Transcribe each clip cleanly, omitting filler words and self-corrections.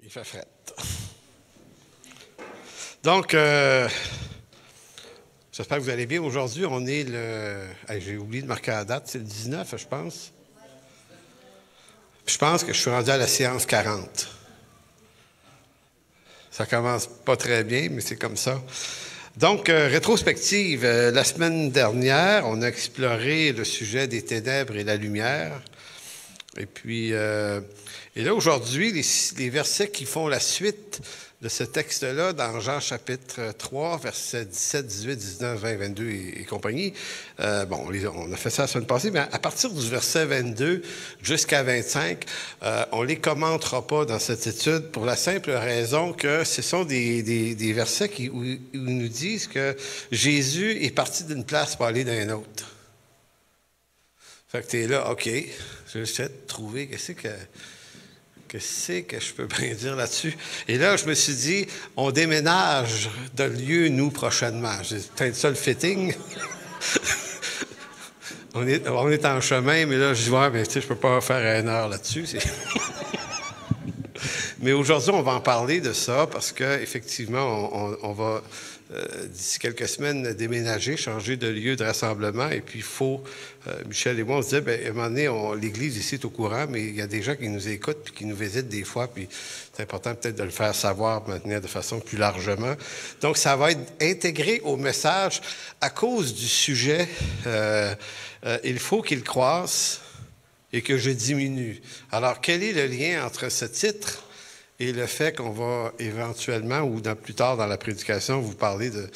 Il fait fret. Donc, j'espère que vous allez bien. Aujourd'hui, on est le... J'ai oublié de marquer la date, c'est le 19, je pense. Je pense que je suis rendu à la séance 40. Ça commence pas très bien, mais c'est comme ça. Donc, rétrospective. La semaine dernière, on a exploré le sujet des ténèbres et la lumière. Et puis, et là, aujourd'hui, les versets qui font la suite de ce texte-là, dans Jean chapitre 3, versets 17, 18, 19, 20, 22 et compagnie, on a fait ça la semaine passée, mais à partir du verset 22 jusqu'à 25, on ne les commentera pas dans cette étude pour la simple raison que ce sont des versets où ils nous disent que Jésus est parti d'une place pour aller dans une autre. Fait que tu es là, OK, je vais essayer de trouver qu'est-ce que je peux bien dire là-dessus. Et là, je me suis dit, on déménage de lieu, nous, prochainement. C'est peut-être ça le fitting. on est en chemin, mais là, je dis, ouais, mais tu sais, je peux pas faire une heure là-dessus. Mais aujourd'hui, on va en parler de ça parce qu'effectivement, on va, d'ici quelques semaines, déménager, changer de lieu de rassemblement. Et puis, il faut, Michel et moi, on se disait, bien, à un moment donné, l'Église ici est au courant, mais il y a des gens qui nous écoutent puis qui nous visitent des fois. Puis, c'est important peut-être de le faire savoir maintenant de façon plus largement. Donc, ça va être intégré au message à cause du sujet. Il faut qu'il croisse et que je diminue. Alors, quel est le lien entre ce titre et le fait qu'on va éventuellement, ou plus tard dans la prédication, vous parler de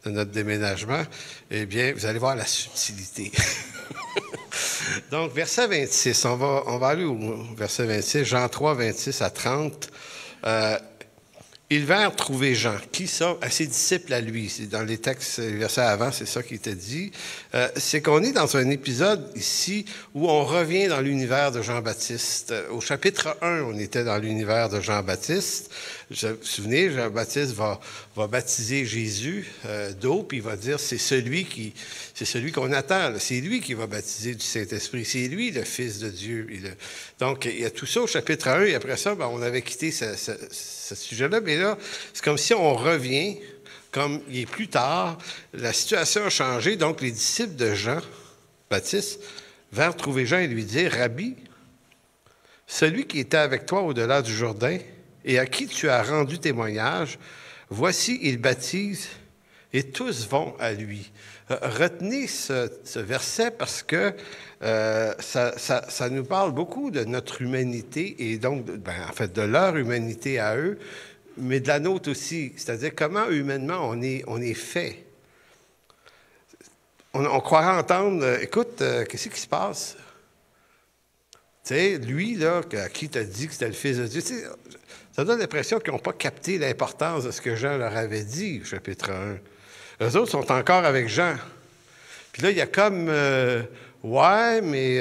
notre déménagement? Eh bien, vous allez voir la subtilité. Donc, verset 26, on va aller au verset 26, Jean 3, 26 à 30. Ils vinrent trouver Jean. Qui ça? À ses disciples à lui. C'est dans les textes, les versets avant, c'est ça qui était dit. C'est qu'on est dans un épisode ici où on revient dans l'univers de Jean-Baptiste. Au chapitre 1, on était dans l'univers de Jean-Baptiste. Vous vous souvenez, Jean-Baptiste va baptiser Jésus d'eau, puis il va dire, c'est celui qu'on attend. C'est lui qui va baptiser du Saint-Esprit. C'est lui le Fils de Dieu. Donc, il y a tout ça au chapitre 1, et après ça, on avait quitté ce sujet-là, mais là, c'est comme si on revient, comme il est plus tard, la situation a changé, donc les disciples de Jean-Baptiste vinrent trouver Jean et lui dire, « Rabbi, celui qui était avec toi au-delà du Jourdain et à qui tu as rendu témoignage, voici, il baptise et tous vont à lui. » Retenez ce verset parce que ça nous parle beaucoup de notre humanité et donc, en fait, de leur humanité à eux, mais de la nôtre aussi. C'est-à-dire comment humainement on est fait. On croirait entendre, écoute, qu'est-ce qui se passe? Tu sais, lui, là, à qui t'a dit que c'était le Fils de Dieu, ça donne l'impression qu'ils n'ont pas capté l'importance de ce que Jean leur avait dit au chapitre 1. Eux autres sont encore avec Jean. Puis là, il y a comme, ouais, mais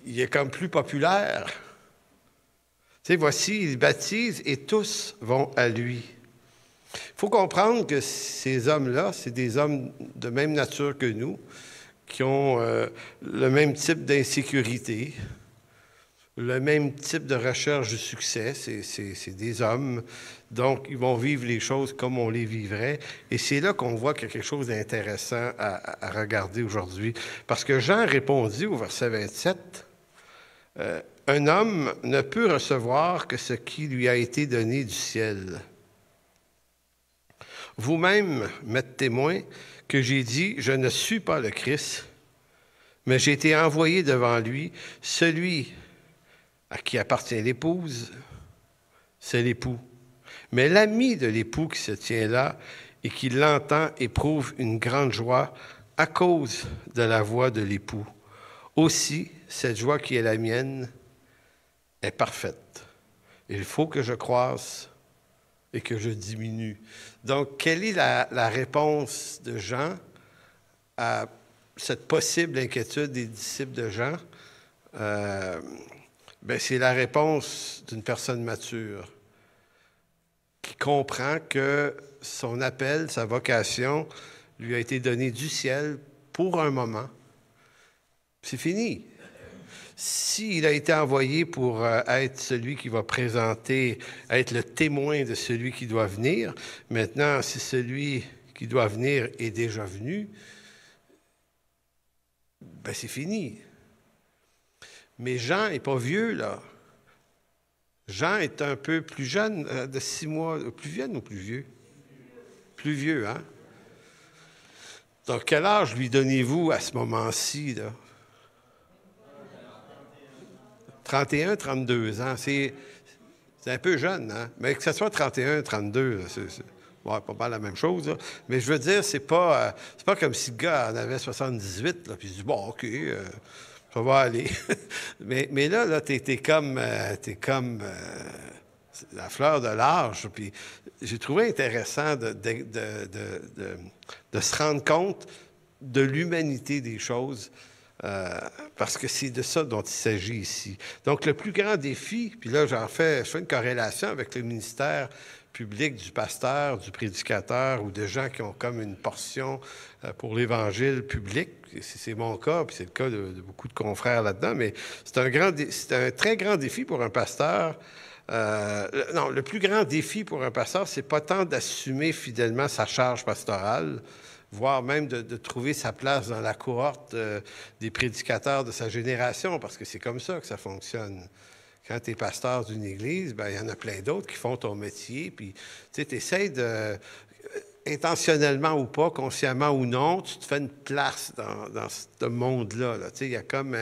il est comme plus populaire. Tu sais, voici, il baptise et tous vont à lui. Il faut comprendre que ces hommes-là, c'est des hommes de même nature que nous, qui ont le même type d'insécurité, le même type de recherche du succès. C'est des hommes, donc ils vont vivre les choses comme on les vivrait. Et c'est là qu'on voit qu'il y a quelque chose d'intéressant à regarder aujourd'hui. Parce que Jean répondit au verset 27, « Un homme ne peut recevoir que ce qui lui a été donné du ciel. Vous-même m'êtes témoin que j'ai dit, je ne suis pas le Christ, mais j'ai été envoyé devant lui, celui à qui appartient l'épouse, c'est l'époux. Mais l'ami de l'époux qui se tient là et qui l'entend éprouve une grande joie à cause de la voix de l'époux. Aussi, cette joie qui est la mienne est parfaite. Il faut que je croisse et que je diminue. » Donc, quelle est la réponse de Jean à cette possible inquiétude des disciples de Jean? C'est la réponse d'une personne mature qui comprend que son appel, sa vocation, lui a été donné du ciel pour un moment. C'est fini. S'il a été envoyé pour être celui qui va présenter, être le témoin de celui qui doit venir, maintenant, si celui qui doit venir est déjà venu, ben c'est fini. Mais Jean n'est pas vieux, là. Jean est un peu plus jeune, de 6 mois, plus jeune ou plus vieux? Plus vieux, hein? Donc, quel âge lui donnez-vous à ce moment-ci, là? 31, 32 ans. C'est un peu jeune, hein? Mais que ce soit 31, 32, c'est pas mal la même chose, là. Mais je veux dire, c'est pas comme si le gars en avait 78, là, puis il dit, bon, OK, ça va aller. mais là t'es comme la fleur de l'âge. Puis j'ai trouvé intéressant de se rendre compte de l'humanité des choses, parce que c'est de ça dont il s'agit ici. Donc, le plus grand défi, puis là, je fais une corrélation avec le ministère public du pasteur, du prédicateur ou de gens qui ont comme une portion pour l'Évangile public. C'est mon cas, puis c'est le cas de beaucoup de confrères là-dedans, mais c'est un très grand défi pour un pasteur. Non, le plus grand défi pour un pasteur, c'est pas tant d'assumer fidèlement sa charge pastorale, voire même de trouver sa place dans la cohorte des prédicateurs de sa génération, parce que c'est comme ça que ça fonctionne. Quand tu es pasteur d'une église, ben il y en a plein d'autres qui font ton métier, puis tu essaies de, intentionnellement ou pas, consciemment ou non, tu te fais une place dans ce monde-là. Là. Il y a comme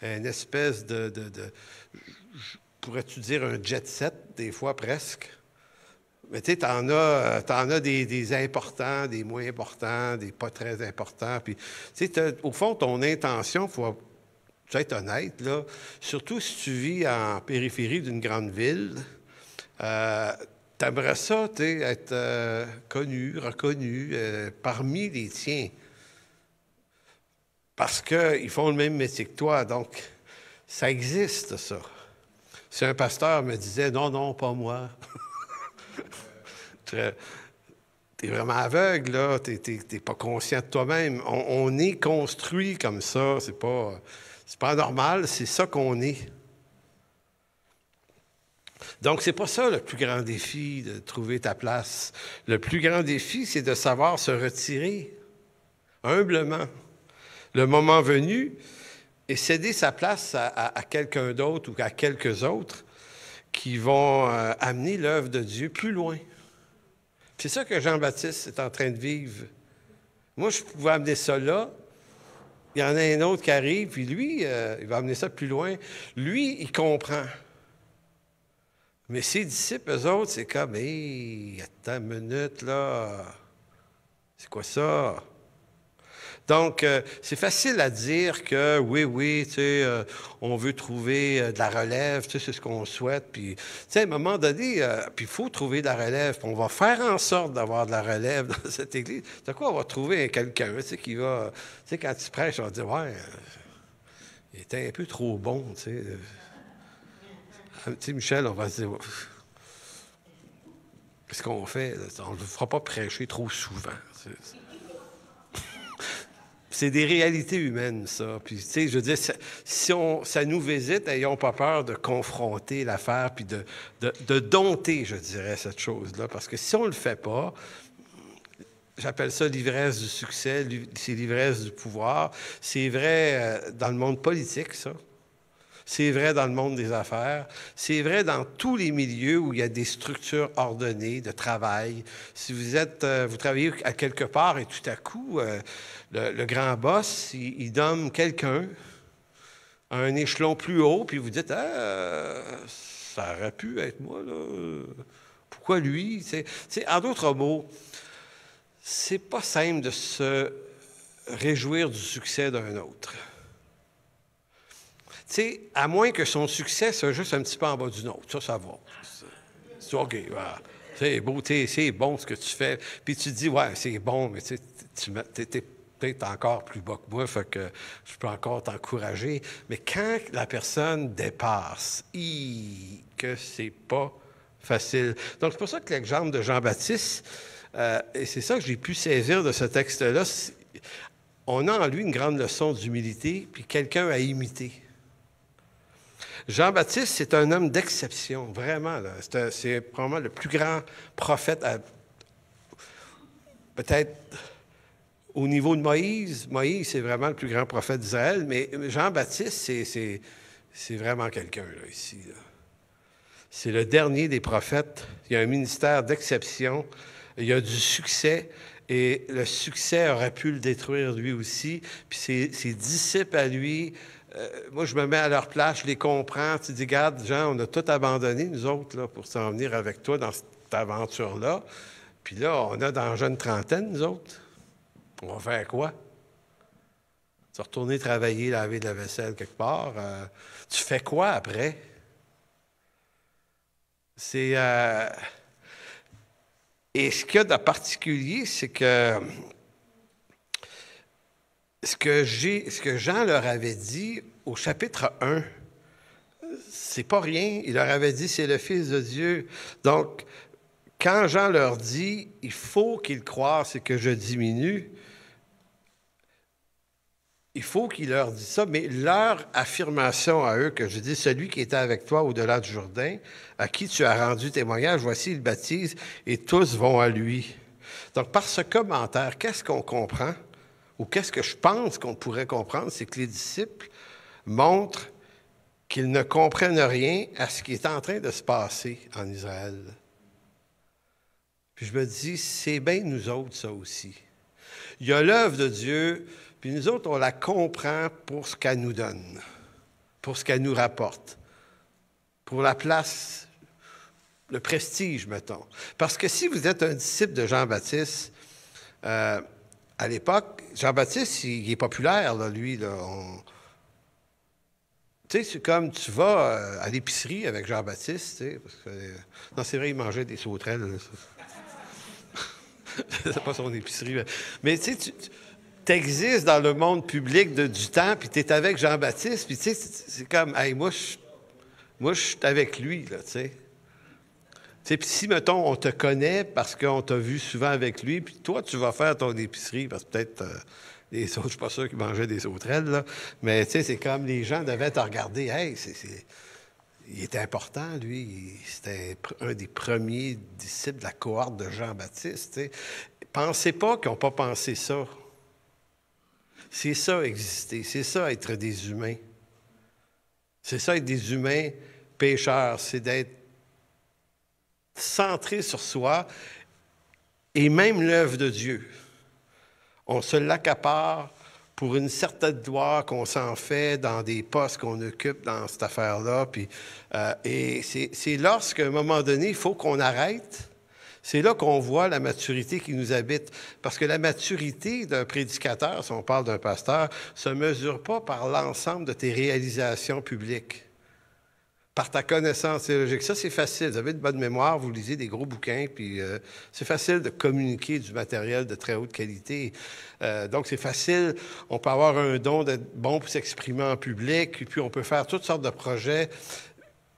une espèce de pourrais-tu dire un jet set, des fois presque. Mais tu sais, t'en as des importants, des moins importants, des pas très importants. Puis, tu sais, au fond, ton intention, il faut être honnête, là. Surtout si tu vis en périphérie d'une grande ville, t'aimerais ça, tu sais, être connu, reconnu parmi les tiens. Parce qu'ils font le même métier que toi. Donc, ça existe, ça. Si un pasteur me disait « Non, pas moi », t'es vraiment aveugle, là, t'es pas conscient de toi-même. On est construit comme ça, c'est pas normal, c'est ça qu'on est. Donc, c'est pas ça le plus grand défi, de trouver ta place. Le plus grand défi, c'est de savoir se retirer humblement, le moment venu, et céder sa place à quelqu'un d'autre ou à quelques autres qui vont amener l'œuvre de Dieu plus loin. C'est ça que Jean-Baptiste est en train de vivre. Moi, je pouvais amener ça là. Il y en a un autre qui arrive, puis lui, il va amener ça plus loin. Lui, il comprend. Mais ses disciples, eux autres, c'est comme, « Hey, attends une minute, là. C'est quoi ça? » Donc, c'est facile à dire que oui, tu sais, on veut trouver de la relève, tu sais, c'est ce qu'on souhaite. Puis, tu sais, à un moment donné, puis il faut trouver de la relève. Puis on va faire en sorte d'avoir de la relève dans cette église. De quoi on va trouver quelqu'un, tu sais, qui va, tu sais, quand tu prêches, on va dire, ouais, il était un peu trop bon, tu sais. Tu sais, Michel, on va se dire, qu'est-ce qu'on fait? On ne le fera pas prêcher trop souvent. C'est des réalités humaines, ça. Puis, tu sais, je veux dire, si ça nous visite, n'ayons pas peur de confronter l'affaire puis de dompter, je dirais, cette chose-là. Parce que si on ne le fait pas, j'appelle ça l'ivresse du succès, c'est l'ivresse du pouvoir. C'est vrai dans le monde politique, ça. C'est vrai dans le monde des affaires. C'est vrai dans tous les milieux où il y a des structures ordonnées de travail. Si vous travaillez à quelque part et tout à coup, le grand boss, il nomme quelqu'un à un échelon plus haut, puis vous dites, ça aurait pu être moi, là. Pourquoi lui? En d'autres mots, c'est pas simple de se réjouir du succès d'un autre. Tu sais, à moins que son succès soit juste un petit peu en bas du nôtre. Ça va. C'est OK, voilà. C'est beau, c'est bon ce que tu fais. Puis tu te dis, ouais, c'est bon, mais tu es peut-être encore plus bas que moi, fait que je peux encore t'encourager. Mais quand la personne dépasse, que c'est pas facile. Donc, c'est pour ça que l'exemple de Jean-Baptiste, et c'est ça que j'ai pu saisir de ce texte-là, on a en lui une grande leçon d'humilité, puis quelqu'un à imiter. Jean-Baptiste, c'est un homme d'exception, vraiment. C'est probablement le plus grand prophète, peut-être au niveau de Moïse. Moïse, c'est vraiment le plus grand prophète d'Israël, mais Jean-Baptiste, c'est vraiment quelqu'un, là, ici. Là. C'est le dernier des prophètes. Il y a un ministère d'exception. Il y a du succès. Et le succès aurait pu le détruire lui aussi. Puis ses disciples à lui, moi, je me mets à leur place, je les comprends. Tu dis, regarde, Jean, on a tout abandonné, nous autres, là, pour s'en venir avec toi dans cette aventure-là. Puis là, on a dans la jeune trentaine, nous autres. On va faire quoi? Tu vas retourner travailler, laver de la vaisselle quelque part. Tu fais quoi après? C'est... Et ce qu'il y a de particulier, c'est que ce que Jean leur avait dit au chapitre 1, c'est pas rien. Il leur avait dit, c'est le Fils de Dieu. Donc, quand Jean leur dit, il faut qu'ils croient, c'est que je diminue, il faut qu'il leur dise ça, mais leur affirmation à eux, que je dis, celui qui était avec toi au-delà du Jourdain, à qui tu as rendu témoignage, voici, il baptise, et tous vont à lui. Donc, par ce commentaire, qu'est-ce qu'on comprend, ou qu'est-ce que je pense qu'on pourrait comprendre, c'est que les disciples montrent qu'ils ne comprennent rien à ce qui est en train de se passer en Israël. Puis je me dis, c'est bien nous autres, ça aussi. Il y a l'œuvre de Dieu, puis nous autres, on la comprend pour ce qu'elle nous donne, pour ce qu'elle nous rapporte, pour la place, le prestige, mettons. Parce que si vous êtes un disciple de Jean-Baptiste, à l'époque, Jean-Baptiste, il est populaire, là, lui. Là, tu sais, c'est comme tu vas à l'épicerie avec Jean-Baptiste, tu sais, parce que... non, c'est vrai, il mangeait des sauterelles. C'est pas son épicerie. Mais tu sais, tu existes dans le monde public du temps, puis tu es avec Jean-Baptiste, puis tu sais, c'est comme, hey, moi, je suis avec lui, là, tu sais. Puis si, mettons, on te connaît parce qu'on t'a vu souvent avec lui, puis toi, tu vas faire ton épicerie, parce que peut-être les autres, je suis pas sûr qu'ils mangeaient des sauterelles, là, mais tu sais, c'est comme les gens devaient te regarder, hey, il était important, lui, c'était un des premiers disciples de la cohorte de Jean-Baptiste, tu sais. Pensez pas qu'ils n'ont pas pensé ça. C'est ça, exister. C'est ça, être des humains. C'est ça, être des humains pécheurs. C'est d'être centré sur soi et même l'œuvre de Dieu. On se l'accapare pour une certaine gloire qu'on s'en fait dans des postes qu'on occupe dans cette affaire-là. Puis, et c'est lorsqu'à un moment donné, il faut qu'on arrête. C'est là qu'on voit la maturité qui nous habite. Parce que la maturité d'un prédicateur, si on parle d'un pasteur, ne se mesure pas par l'ensemble de tes réalisations publiques, par ta connaissance théologique. Ça, c'est facile. Vous avez de bonne mémoire, vous lisez des gros bouquins, puis c'est facile de communiquer du matériel de très haute qualité. Donc, c'est facile. On peut avoir un don d'être bon pour s'exprimer en public, puis on peut faire toutes sortes de projets.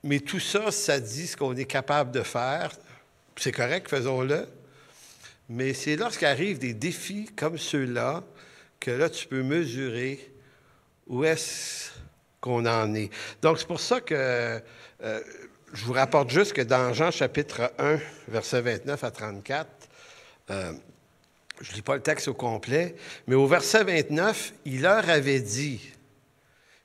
Mais tout ça, ça dit ce qu'on est capable de faire. C'est correct, faisons-le. Mais c'est lorsqu'arrivent des défis comme ceux-là que là, tu peux mesurer où est-ce qu'on en est. Donc, c'est pour ça que je vous rapporte juste que dans Jean chapitre 1, versets 29 à 34, je ne lis pas le texte au complet, mais au verset 29, il leur avait dit,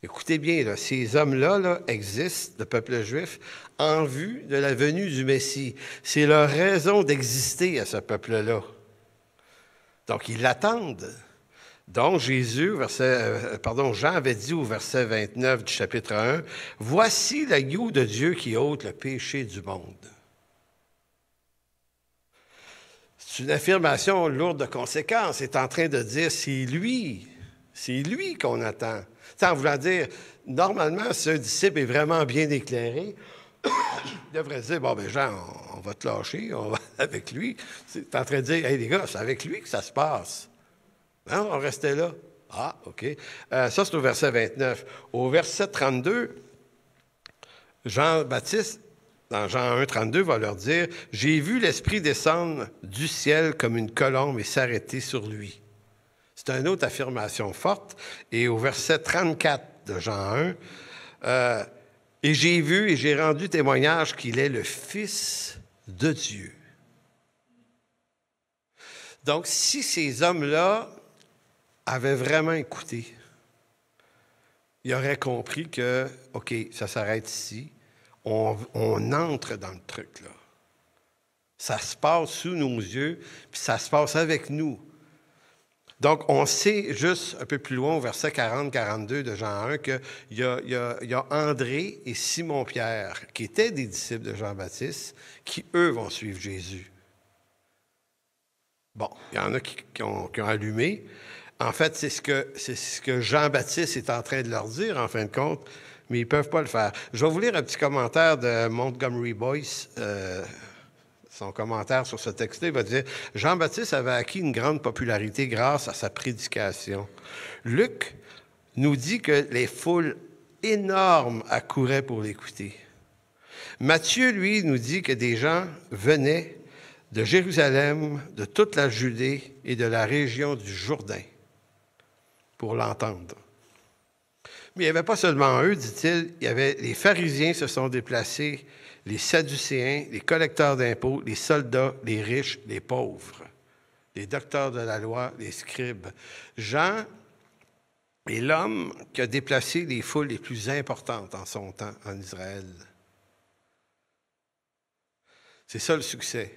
écoutez bien, là, ces hommes-là là, existent, le peuple juif, en vue de la venue du Messie. C'est leur raison d'exister à ce peuple-là. Donc, ils l'attendent. Donc, Jean avait dit au verset 29 du chapitre 1, « Voici l'agneau de Dieu qui ôte le péché du monde. » C'est une affirmation lourde de conséquences. C'est en train de dire, c'est lui qu'on attend. C'est en voulant dire, normalement, si un disciple est vraiment bien éclairé, il devrait dire, bon, ben Jean, on va te lâcher, on va avec lui. C'est en train de dire, hey les gars, c'est avec lui que ça se passe. Non, on restait là. Ah, OK. Ça, c'est au verset 29. Au verset 32, Jean-Baptiste, dans Jean 1, 32, va leur dire, « J'ai vu l'Esprit descendre du ciel comme une colombe et s'arrêter sur lui. » C'est une autre affirmation forte. Et au verset 34 de Jean 1, Et j'ai vu et j'ai rendu témoignage qu'il est le Fils de Dieu. Donc, si ces hommes-là avaient vraiment écouté, ils auraient compris que, OK, ça s'arrête ici, on entre dans le truc, là. Ça se passe sous nos yeux, puis ça se passe avec nous. Donc, on sait juste un peu plus loin, au verset 40-42 de Jean 1, qu'il y a André et Simon-Pierre, qui étaient des disciples de Jean-Baptiste, qui, eux, vont suivre Jésus. Bon, il y en a qui ont allumé. En fait, c'est ce que Jean-Baptiste est en train de leur dire, en fin de compte, mais ils ne peuvent pas le faire. Je vais vous lire un petit commentaire de Montgomery Boyce. Son commentaire sur ce texte-là, il va dire « Jean-Baptiste avait acquis une grande popularité grâce à sa prédication. Luc nous dit que les foules énormes accouraient pour l'écouter. Matthieu, lui, nous dit que des gens venaient de Jérusalem, de toute la Judée et de la région du Jourdain pour l'entendre. Mais il n'y avait pas seulement eux, dit-il, il y avait les pharisiens se sont déplacés, les Sadducéens, les collecteurs d'impôts, les soldats, les riches, les pauvres, les docteurs de la loi, les scribes. Jean est l'homme qui a déplacé les foules les plus importantes en son temps en Israël. C'est ça le succès.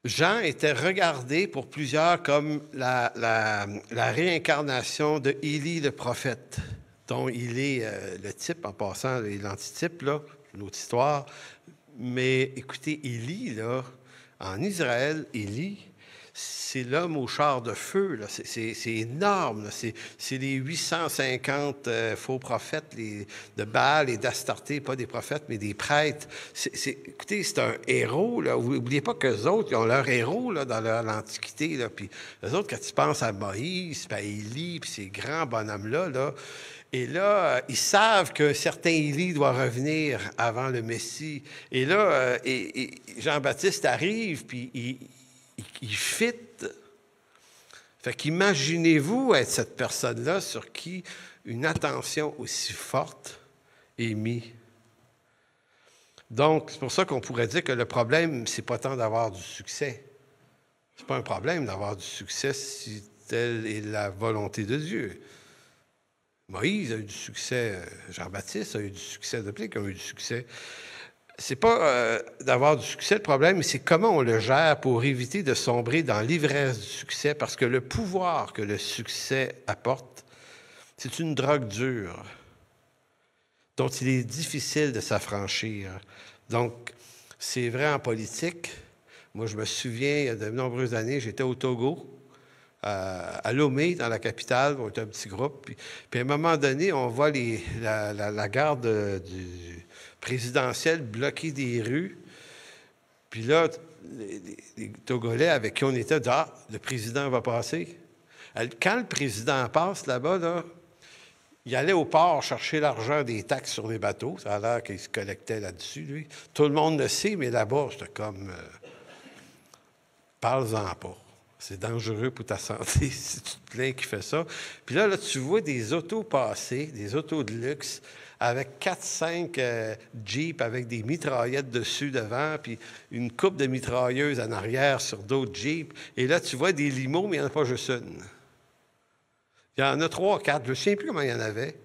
Jean était regardé pour plusieurs comme la réincarnation de Élie le prophète, dont il est le type, en passant, l'antitype, là, une autre histoire. Mais écoutez, Élie, là, en Israël, Élie, c'est l'homme au char de feu, là. C'est énorme, là. C'est les 850 faux prophètes de Baal et d'Astarté, pas des prophètes, mais des prêtres. Écoutez, c'est un héros, là. N'oubliez pas qu'eux autres, ils ont leur héros là, dans l'Antiquité. Là. Puis eux autres, quand ils pensent à Moïse, puis à Élie, puis ces grands bonhommes-là, là, et là, ils savent qu'un certain Élie doit revenir avant le Messie. Et là, Jean-Baptiste arrive, puis il fit. Fait qu'imaginez-vous être cette personne-là sur qui une attention aussi forte est mise. Donc, c'est pour ça qu'on pourrait dire que le problème, c'est pas tant d'avoir du succès. C'est pas un problème d'avoir du succès si telle est la volonté de Dieu. Moïse a eu du succès, Jean-Baptiste a eu du succès, d'autres qui ont eu du succès. C'est pas d'avoir du succès le problème, mais c'est comment on le gère pour éviter de sombrer dans l'ivresse du succès, parce que le pouvoir que le succès apporte, c'est une drogue dure dont il est difficile de s'affranchir. Donc, c'est vrai en politique. Moi, je me souviens, il y a de nombreuses années, j'étais au Togo, à Lomé, dans la capitale, on était un petit groupe. Puis à un moment donné, on voit la garde du présidentielle bloquer des rues. Puis là, les Togolais avec qui on était disent « Ah, le président va passer. » Quand le président passe là-bas, là, il allait au port chercher l'argent des taxes sur les bateaux. Ça a l'air qu'il se collectait là-dessus, lui. Tout le monde le sait, mais là-bas, c'était comme parle-en pas. C'est dangereux pour ta santé si tu te plains qu'il fait ça. Puis là, tu vois des autos passer, des autos de luxe, avec 4-5 Jeeps avec des mitraillettes dessus devant, puis une coupe de mitrailleuses en arrière sur d'autres Jeeps. Et là, tu vois des limos, mais il n'y en a pas juste une. Il y en a 3, 4, je ne me souviens plus comment il y en avait.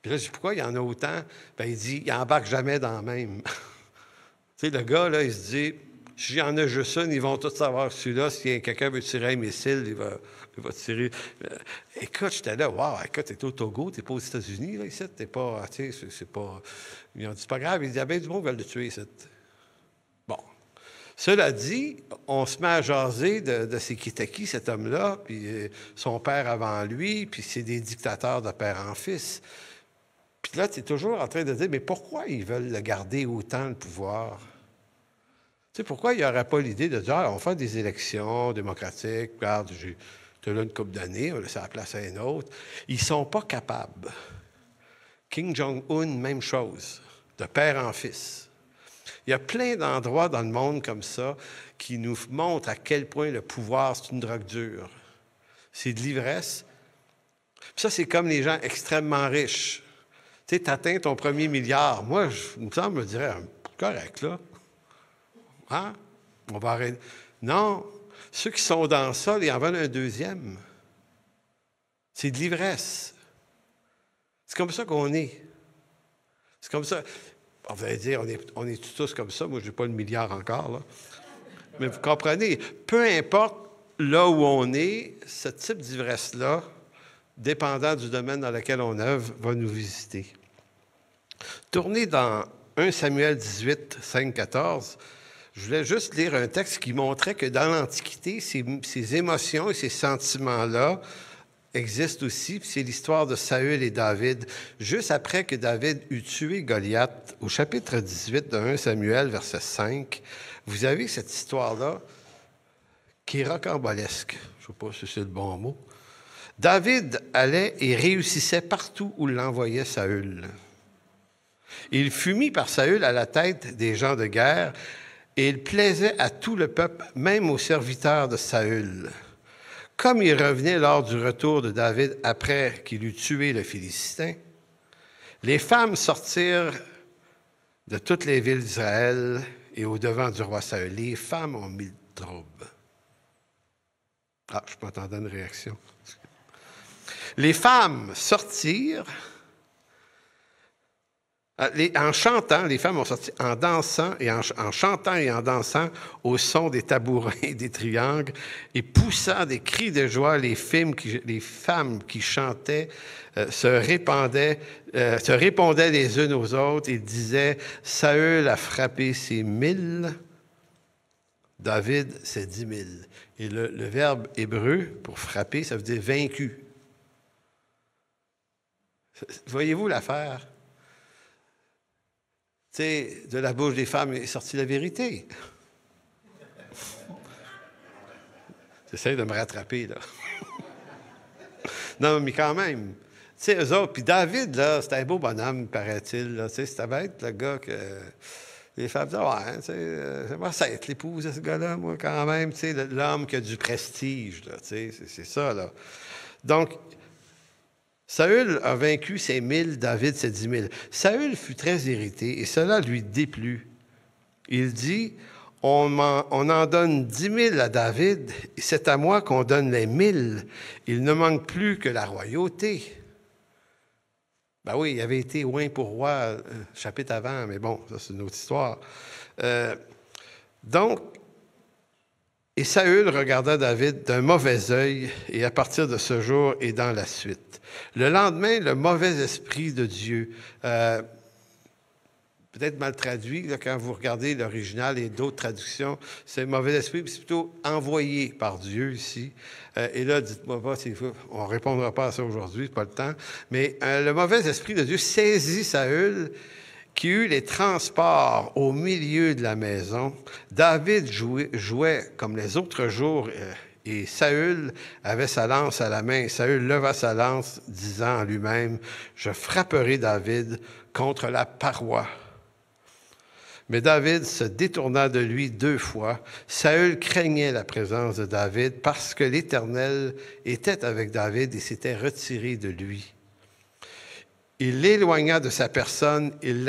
Puis là, je dis, pourquoi il y en a autant? Bien, il dit, il n'embarque jamais dans le même. Tu sais, le gars, là, il se dit, s'il y en a juste une, ils vont tous savoir celui-là. Si quelqu'un veut tirer un missile, il va tirer. Écoute, j'étais là, wow, écoute, t'es au Togo, t'es pas aux États-Unis, là, ici, t'es pas, tu sais, c'est pas... Ils ont dit, c'est pas grave, il dit, ah ben, du monde veulent le tuer, ici. Bon. Cela dit, on se met à jaser de c'est qui était qui, cet homme-là, puis son père avant lui, puis c'est des dictateurs de père en fils. Puis là, tu es toujours en train de dire, mais pourquoi ils veulent le garder autant, le pouvoir? Tu sais, pourquoi il n'y aurait pas l'idée de dire, ah, on va faire des élections démocratiques, regarde, tu as là une couple d'années, on va laisser la place à un autre. Ils ne sont pas capables. Kim Jong-un, même chose, de père en fils. Il y a plein d'endroits dans le monde comme ça qui nous montrent à quel point le pouvoir, c'est une drogue dure. C'est de l'ivresse. Puis ça, c'est comme les gens extrêmement riches. Tu sais, tu atteins ton premier milliard. Moi, il me semble, je me dirais, correct, là. Hein? On va arrêter. Non, ceux qui sont dans ça, ils en veulent un deuxième. C'est de l'ivresse. C'est comme ça qu'on est. C'est comme ça. On va dire, on est tous comme ça. Moi, je n'ai pas le milliard encore, là. Mais vous comprenez, peu importe là où on est, ce type d'ivresse-là, dépendant du domaine dans lequel on œuvre, va nous visiter. Tournez dans 1 Samuel 18, 5, 14. Je voulais juste lire un texte qui montrait que dans l'Antiquité, ces émotions et ces sentiments-là existent aussi. C'est l'histoire de Saül et David. Juste après que David eut tué Goliath, au chapitre 18 de 1 Samuel, verset 5, vous avez cette histoire-là qui est rocambolesque. Je ne sais pas si c'est le bon mot. David allait et réussissait partout où l'envoyait Saül. Il fut mis par Saül à la tête des gens de guerre, et il plaisait à tout le peuple, même aux serviteurs de Saül. Comme il revenait lors du retour de David après qu'il eut tué le Philistin, les femmes sortirent de toutes les villes d'Israël et au-devant du roi Saül. Les femmes ont mis le trouble. Ah, je peux entendre une réaction. Les femmes sortirent, en chantant, les femmes ont sorti en dansant et en chantant et en dansant au son des tabourins et des triangles et poussant des cris de joie, les femmes qui chantaient se répondaient les unes aux autres et disaient « Saül a frappé ses 1000, David ses 10 000. » Et le verbe hébreu pour frapper, ça veut dire vaincu. Voyez-vous l'affaire? Tu sais, de la bouche des femmes est sortie la vérité. J'essaie de me rattraper, là. Non, mais quand même. Tu sais, eux autres, puis David, là, c'était un beau bonhomme, paraît-il. Tu sais, c'était bête, le gars que les femmes disaient, ouais, tu sais, ça va être l'épouse de ce gars-là, moi, quand même. Tu sais, l'homme qui a du prestige, là, tu sais, c'est ça, là. Donc, Saül a vaincu ses 1000, David ses 10 000. Saül fut très irrité et cela lui déplut. Il dit, on en donne 10 000 à David et c'est à moi qu'on donne les 1000. Il ne manque plus que la royauté. Ben oui, il avait été oint pour roi chapitre avant, mais bon, ça c'est une autre histoire. Et Saül regarda David d'un mauvais œil, et à partir de ce jour et dans la suite. Le lendemain, le mauvais esprit de Dieu, peut-être mal traduit, là, quand vous regardez l'original et d'autres traductions, c'est mauvais esprit, c'est plutôt envoyé par Dieu ici. Et là, dites-moi pas, on ne répondra pas à ça aujourd'hui, pas le temps, mais le mauvais esprit de Dieu saisit Saül, qui eut les transports au milieu de la maison. David jouait comme les autres jours, et Saül avait sa lance à la main. Saül leva sa lance, disant en lui-même, « Je frapperai David contre la paroi. » Mais David se détourna de lui 2 fois. Saül craignait la présence de David parce que l'Éternel était avec David et s'était retiré de lui. Il l'éloigna de sa personne, il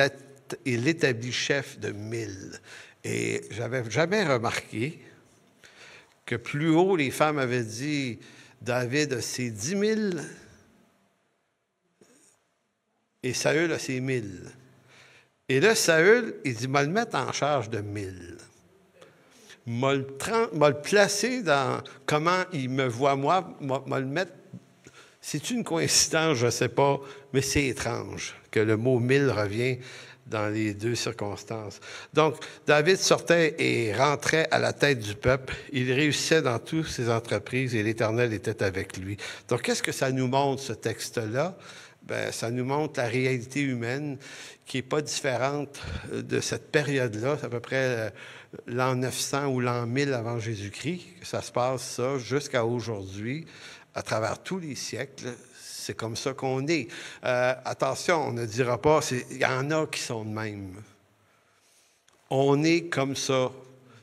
l'établit chef de 1000. Et j'avais jamais remarqué que plus haut, les femmes avaient dit, David a ses 10 000 et Saül a ses 1000. Et là, Saül, il dit, m'a le mettre en charge de 1000. M'a le placer dans comment il me voit moi, m'a le mettre. C'est une coïncidence, je ne sais pas, mais c'est étrange que le mot 1000 revient dans les 2 circonstances. Donc, David sortait et rentrait à la tête du peuple. Il réussissait dans toutes ses entreprises et l'Éternel était avec lui. Donc, qu'est-ce que ça nous montre, ce texte-là? Bien, ça nous montre la réalité humaine qui n'est pas différente de cette période-là. C'est à peu près l'an 900 ou l'an 1000 avant Jésus-Christ que ça se passe, ça, jusqu'à aujourd'hui. À travers tous les siècles, c'est comme ça qu'on est. Attention, on ne dira pas, il y en a qui sont de même. On est comme ça.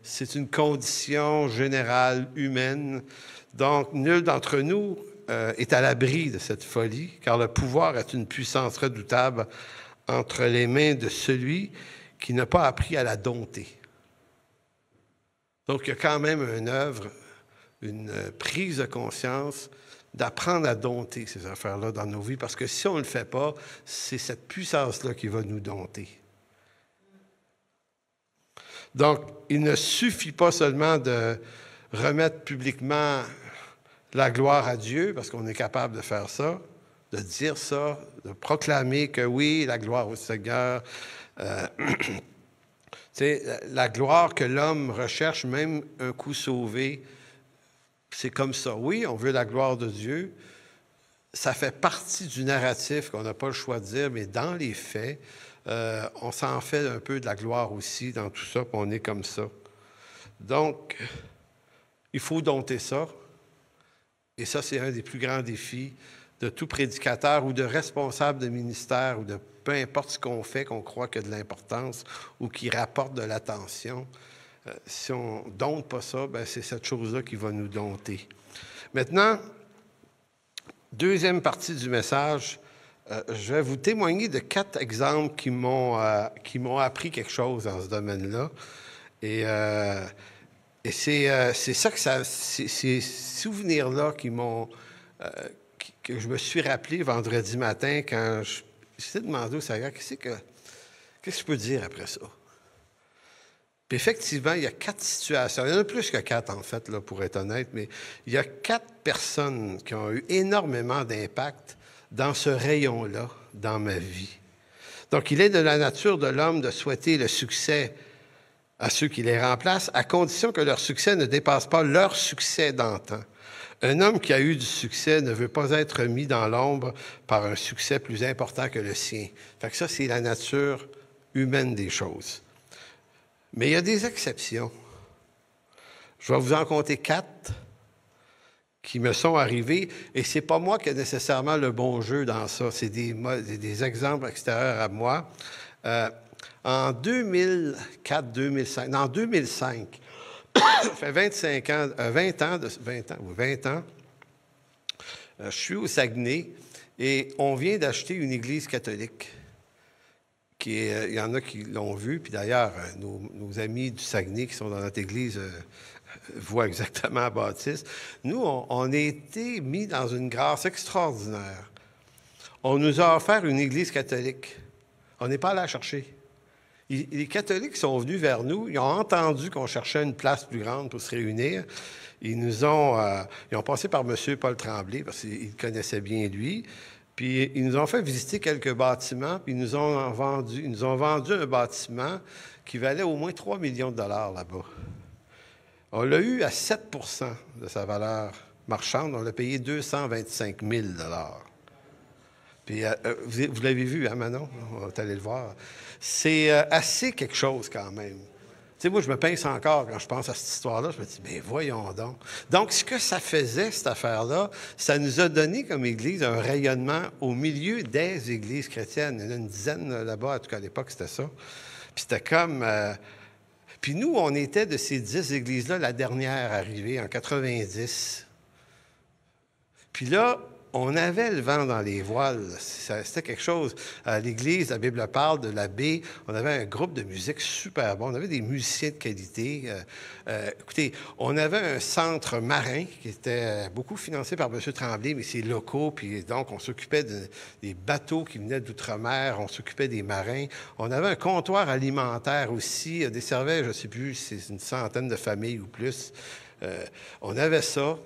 C'est une condition générale humaine. Donc, nul d'entre nous est à l'abri de cette folie, car le pouvoir est une puissance redoutable entre les mains de celui qui n'a pas appris à la dompter. Donc, il y a quand même une œuvre, une prise de conscience d'apprendre à dompter ces affaires-là dans nos vies, parce que si on ne le fait pas, c'est cette puissance-là qui va nous dompter. Donc, il ne suffit pas seulement de remettre publiquement la gloire à Dieu, parce qu'on est capable de faire ça, de dire ça, de proclamer que oui, la gloire au Seigneur. La gloire que l'homme recherche, même un coup sauvé, c'est comme ça. Oui, on veut la gloire de Dieu. Ça fait partie du narratif qu'on n'a pas le choix de dire, mais dans les faits, on s'en fait un peu de la gloire aussi dans tout ça, puis on est comme ça. Donc, il faut dompter ça. Et ça, c'est un des plus grands défis de tout prédicateur ou de responsable de ministère ou de peu importe ce qu'on fait, qu'on croit qu'il y a de l'importance ou qui rapporte de l'attention. Si on ne dompte pas ça, bien, c'est cette chose-là qui va nous dompter. Maintenant, deuxième partie du message, je vais vous témoigner de 4 exemples qui m'ont appris quelque chose dans ce domaine-là. Et c'est ça que ces souvenirs-là que je me suis rappelé vendredi matin quand j'étais demandé au Seigneur, qu'est-ce que je peux dire après ça? Puis effectivement, il y a 4 situations. Il y en a plus que 4, en fait, là, pour être honnête, mais il y a 4 personnes qui ont eu énormément d'impact dans ce rayon-là, dans ma vie. Donc, il est de la nature de l'homme de souhaiter le succès à ceux qui les remplacent, à condition que leur succès ne dépasse pas leur succès d'antan. Un homme qui a eu du succès ne veut pas être mis dans l'ombre par un succès plus important que le sien. Fait que ça, c'est la nature humaine des choses. Mais il y a des exceptions. Je vais vous en compter 4 qui me sont arrivés, et ce n'est pas moi qui ai nécessairement le bon jeu dans ça. C'est des exemples extérieurs à moi. En 2005, ça fait 25 ans, 20 ans, je suis au Saguenay et on vient d'acheter une église catholique. Il y en a qui l'ont vu, puis d'ailleurs, nos amis du Saguenay qui sont dans notre église voient exactement la bâtisse. Nous, on a été mis dans une grâce extraordinaire. On nous a offert une église catholique. On n'est pas allé la chercher. Les catholiques sont venus vers nous, ils ont entendu qu'on cherchait une place plus grande pour se réunir. Ils ont passé par M. Paul Tremblay, parce qu'ils connaissaient bien lui. Puis ils nous ont fait visiter quelques bâtiments, puis ils nous ont vendu un bâtiment qui valait au moins 3 millions de dollars là-bas. On l'a eu à 7 % de sa valeur marchande. On l'a payé 225 000 $. Puis vous l'avez vu, hein, Manon? On va aller le voir. C'est assez quelque chose quand même. Tu sais, moi, je me pince encore quand je pense à cette histoire-là. Je me dis, mais voyons donc. Donc, ce que ça faisait, cette affaire-là, ça nous a donné comme Église un rayonnement au milieu des églises chrétiennes. Il y en a une dizaine là-bas, en tout cas à l'époque, c'était ça. Puis c'était comme... Puis nous, on était de ces 10 églises-là la dernière arrivée, en 90. Puis là, on avait le vent dans les voiles. C'était quelque chose. À l'Église, la Bible parle de l'abbé. On avait un groupe de musique super bon. On avait des musiciens de qualité. Écoutez, on avait un centre marin qui était beaucoup financé par M. Tremblay, mais c'est locaux. Puis donc, on s'occupait des bateaux qui venaient d'outre-mer. On s'occupait des marins. On avait un comptoir alimentaire aussi. Desservait, je ne sais plus, c'est une centaine de familles ou plus. On avait ça.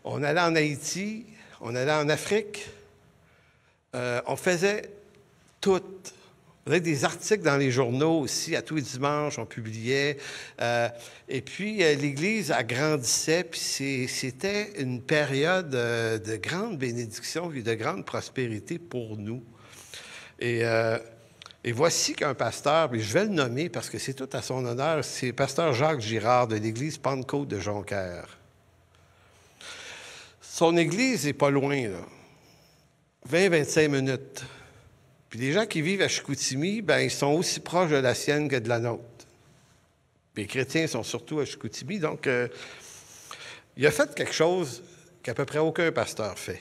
On allait en Haïti, on allait en Afrique, on faisait tout. On avait des articles dans les journaux aussi, à tous les dimanches, on publiait. Et puis, l'Église agrandissait, puis c'était une période de grande bénédiction et de grande prospérité pour nous. Et voici qu'un pasteur, puis je vais le nommer parce que c'est tout à son honneur, c'est le pasteur Jacques Girard de l'Église Pentecôte de Jonquière. Son église n'est pas loin, là. 20-25 minutes. Puis les gens qui vivent à Chicoutimi, bien, ils sont aussi proches de la sienne que de la nôtre. Puis les chrétiens sont surtout à Chicoutimi. Donc, il a fait quelque chose qu'à peu près aucun pasteur fait.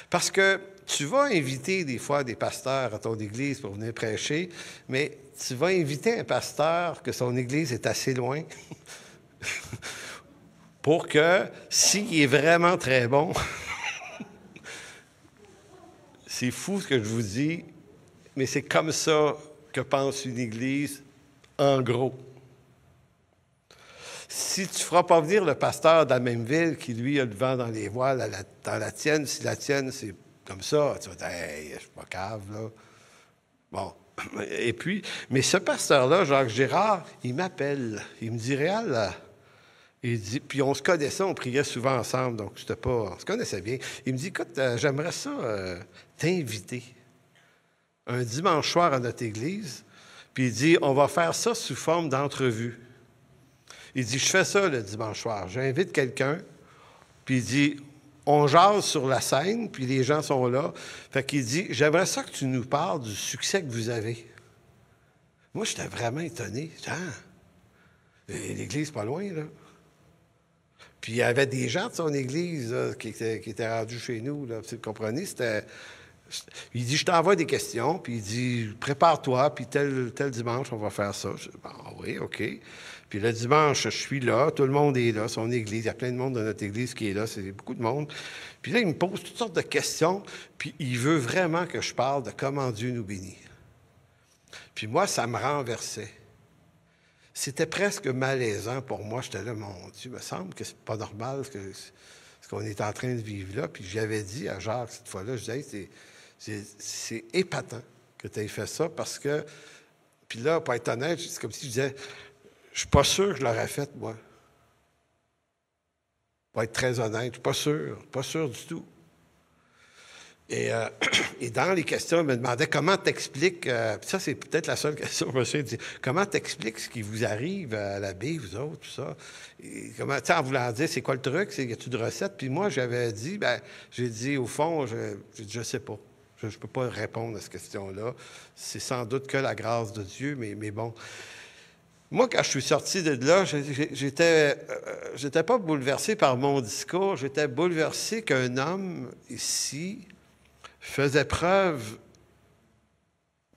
Parce que tu vas inviter des fois des pasteurs à ton église pour venir prêcher, mais tu vas inviter un pasteur que son église est assez loin pour que, s'il est vraiment très bon, c'est fou ce que je vous dis, mais c'est comme ça que pense une église, en gros. Si tu ne feras pas venir le pasteur de la même ville qui, lui, a le vent dans les voiles dans la tienne, si la tienne, c'est comme ça, tu vas dire « Hey, je suis pas cave, là. » Bon. Et puis, mais ce pasteur-là, Jacques Girard, il m'appelle. Il me dit « Réal, il dit, puis on se connaissait, on priait souvent ensemble, donc on se connaissait bien. Il me dit « Écoute, j'aimerais ça t'inviter un dimanche soir à notre église. » Puis il dit « On va faire ça sous forme d'entrevue. » Il dit, je fais ça le dimanche soir. J'invite quelqu'un, puis il dit, on jase sur la scène, puis les gens sont là. Fait qu'il dit, j'aimerais ça que tu nous parles du succès que vous avez. Moi, j'étais vraiment étonné. L'église pas loin, là. Puis il y avait des gens de son église là, qui étaient rendus chez nous, là. Vous comprenez? Il dit, je t'envoie des questions, puis il dit, prépare-toi, puis tel dimanche, on va faire ça. Je dis, bon, oui, OK. Puis le dimanche, je suis là, tout le monde est là, son église, il y a plein de monde dans notre église qui est là, c'est beaucoup de monde. Puis là, il me pose toutes sortes de questions, puis il veut vraiment que je parle de comment Dieu nous bénit. Puis moi, ça me renversait. C'était presque malaisant pour moi. J'étais là, mon Dieu, il me semble que c'est pas normal ce qu'on est en train de vivre là. Puis j'avais dit à Jacques, cette fois-là, je disais, c'est épatant que tu aies fait ça, parce que, puis là, pour être honnête, c'est comme si je disais, je suis pas sûr que je l'aurais fait, moi. Pour être très honnête, je suis pas sûr du tout. Et dans les questions, il me demandait comment t'expliques, ça c'est peut-être la seule question, monsieur, dit, comment t'expliques ce qui vous arrive à l'abbé, vous autres, tout ça? Et comment, en voulant dire, c'est quoi le truc, y a-tu de recette? Puis moi, j'avais dit, j'ai dit, au fond, je sais pas. Je ne peux pas répondre à cette question-là. C'est sans doute que la grâce de Dieu, mais bon. Moi, quand je suis sorti de là, j'étais pas bouleversé par mon discours, j'étais bouleversé qu'un homme ici faisait preuve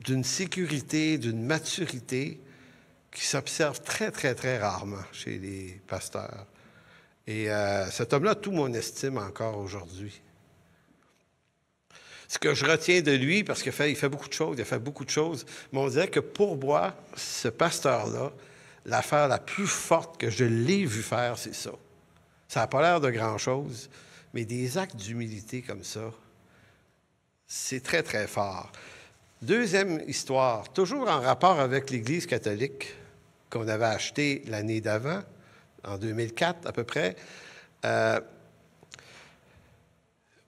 d'une sécurité, d'une maturité qui s'observe très, très, très rarement chez les pasteurs. Et cet homme-là a tout mon estime encore aujourd'hui. Ce que je retiens de lui, parce qu'il fait beaucoup de choses, mais on dirait que pour moi, ce pasteur-là, l'affaire la plus forte que je l'ai vu faire, c'est ça. Ça n'a pas l'air de grand-chose, mais des actes d'humilité comme ça, c'est très, très fort. Deuxième histoire, toujours en rapport avec l'Église catholique qu'on avait achetée l'année d'avant, en 2004 à peu près.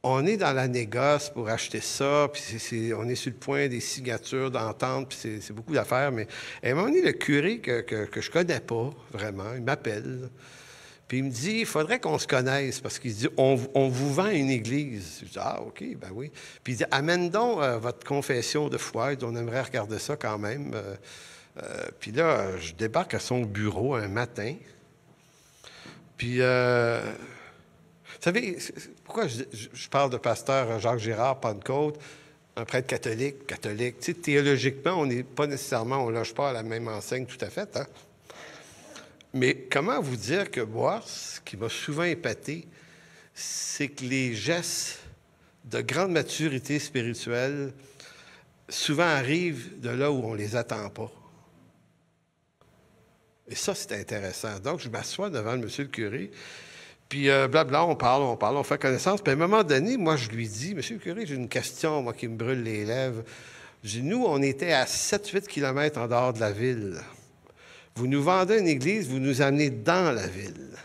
On est dans la négoce pour acheter ça, puis on est sur le point des signatures d'entente, puis c'est beaucoup d'affaires, mais à un moment donné, le curé que je connais pas vraiment, il m'appelle, puis il me dit, il faudrait qu'on se connaisse, parce qu'il dit, on vous vend une église. Je dis, ah, OK, ben oui. Puis il dit, amène donc votre confession de foi, on aimerait regarder ça quand même. Puis là, je débarque à son bureau un matin, puis... vous savez, pourquoi je parle de pasteur Jacques Girard, Pentecôte, un prêtre catholique? Tu sais, théologiquement, on n'est pas nécessairement, on ne loge pas à la même enseigne tout à fait, hein? Mais comment vous dire que moi, ce qui m'a souvent épaté, c'est que les gestes de grande maturité spirituelle souvent arrivent de là où on ne les attend pas. Et ça, c'est intéressant. Donc, je m'assois devant le monsieur le curé, puis blabla, on fait connaissance. Puis à un moment donné, moi, je lui dis, « Monsieur le curé, j'ai une question, moi, qui me brûle les lèvres. » Je dis, « Nous, on était à 7-8 kilomètres en dehors de la ville. Vous nous vendez une église, vous nous amenez dans la ville.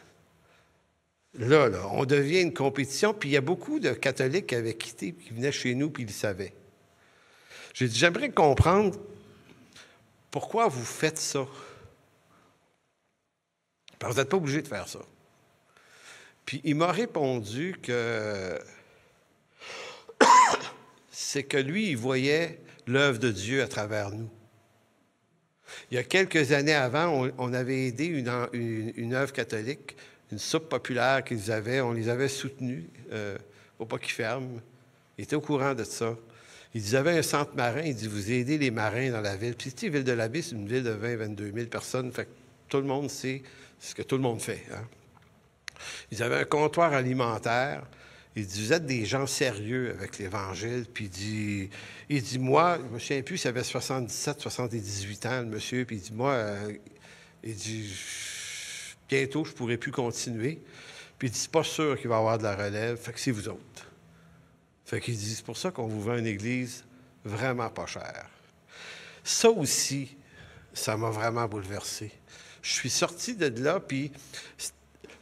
Là, on devient une compétition. Puis il y a beaucoup de catholiques qui avaient quitté, qui venaient chez nous, puis ils le savaient. » J'ai dit, « J'aimerais comprendre pourquoi vous faites ça. Parce que vous n'êtes pas obligé de faire ça. » Puis il m'a répondu que c'est que lui, il voyait l'œuvre de Dieu à travers nous. Il y a quelques années avant, on avait aidé une œuvre catholique, une soupe populaire qu'ils avaient. On les avait soutenus. Faut pas qu'ils ferment. Ils étaient au courant de ça. Ils avaient un centre marin. Il dit, vous aidez les marins dans la ville. Puis, tu sais, Ville-de-l'Abbé, c'est une ville de 20-22 000 personnes. Fait que tout le monde sait ce que tout le monde fait. Hein? Ils avaient un comptoir alimentaire. Il dit, vous êtes des gens sérieux avec l'Évangile. Puis il dit, moi, je me souviens plus, il avait 77, 78 ans, le monsieur. Puis il dit, moi, il dit, bientôt, je ne pourrai plus continuer. Puis il dit, c'est pas sûr qu'il va y avoir de la relève. Fait que c'est vous autres. Fait qu'il dit, c'est pour ça qu'on vous vend une église vraiment pas chère. Ça aussi, ça m'a vraiment bouleversé. Je suis sorti de là, puis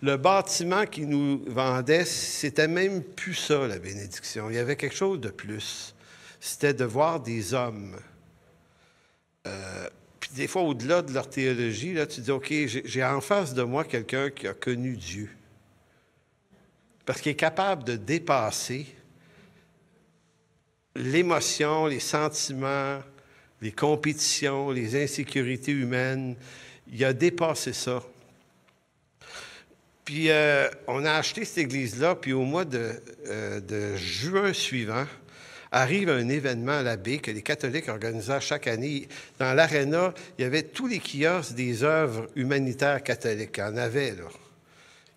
le bâtiment qu'ils nous vendait, c'était même plus ça, la bénédiction. Il y avait quelque chose de plus. C'était de voir des hommes. Puis des fois, au-delà de leur théologie, là, tu dis, OK, j'ai en face de moi quelqu'un qui a connu Dieu. Parce qu'il est capable de dépasser l'émotion, les sentiments, les compétitions, les insécurités humaines. Il a dépassé ça. Puis, on a acheté cette église-là, puis au mois de juin suivant, arrive un événement à la baie que les catholiques organisaient chaque année. Dans l'aréna, il y avait tous les kiosques des œuvres humanitaires catholiques. Il y en avait, là.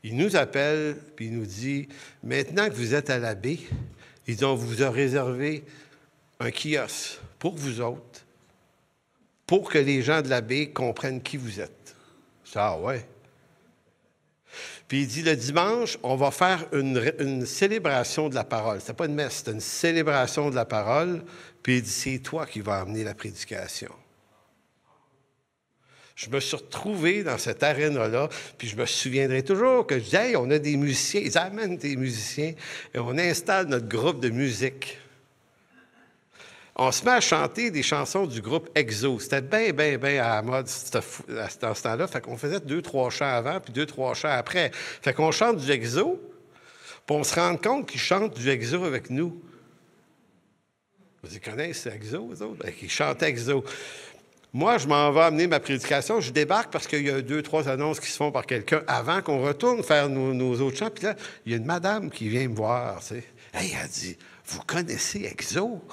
Il nous appelle, puis il nous dit, « Maintenant que vous êtes à la baie, on vous a réservé un kiosque pour vous autres, pour que les gens de la baie comprennent qui vous êtes. » Je dis, « Ah ouais. » Puis il dit, le dimanche, on va faire une célébration de la parole. C'était pas une messe, c'était une célébration de la parole. Puis il dit, c'est toi qui vas amener la prédication. Je me suis retrouvé dans cette aréna-là, puis je me souviendrai toujours que je dis, hey, on a des musiciens, ils amènent des musiciens, et on installe notre groupe de musique. On se met à chanter des chansons du groupe EXO. C'était bien à la mode dans ce temps-là. Fait qu'on faisait 2-3 chants avant, puis 2-3 chants après. Fait qu'on chante du EXO, puis on se rend compte qu'ils chantent du EXO avec nous. Vous connaissez EXO, eux autres? Ils chantaient EXO. Moi, je m'en vais amener ma prédication. Je débarque parce qu'il y a 2-3 annonces qui se font par quelqu'un avant qu'on retourne faire nos autres chants. Puis là, il y a une madame qui vient me voir, tu sais. Hey, elle dit, « Vous connaissez EXO? »